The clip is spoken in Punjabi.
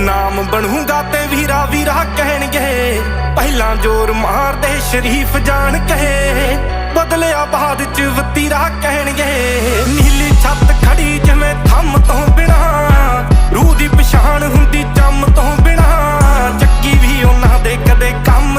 ਨਾਮ ਬਣੂਗਾ ਤੇ ਵੀਰਾ ਵੀਰਾ ਕਹਿਣਗੇ, ਪਹਿਲਾਂ ਜ਼ੋਰ ਮਾਰਦੇ ਸ਼ਰੀਫ ਜਾਣ ਕੇ, ਬਦਲਿਆ ਬਾਅਦ ਚ ਵਤੀਰਾ ਕਹਿਣਗੇ। ਨੀਲੀ ਛੱਤ ਖੜੀ ਜਿਵੇਂ ਥੰਮ ਤੋਂ ਬਿਨਾ, ਰੂਹ ਦੀ ਪਛਾਣ ਹੁੰਦੀ ਚੰਮ ਤੋਂ ਬਿਨਾ, ਚੱਕੀ ਵੀ ਉਹਨਾਂ ਦੇ ਕਦੇ ਕੰਮ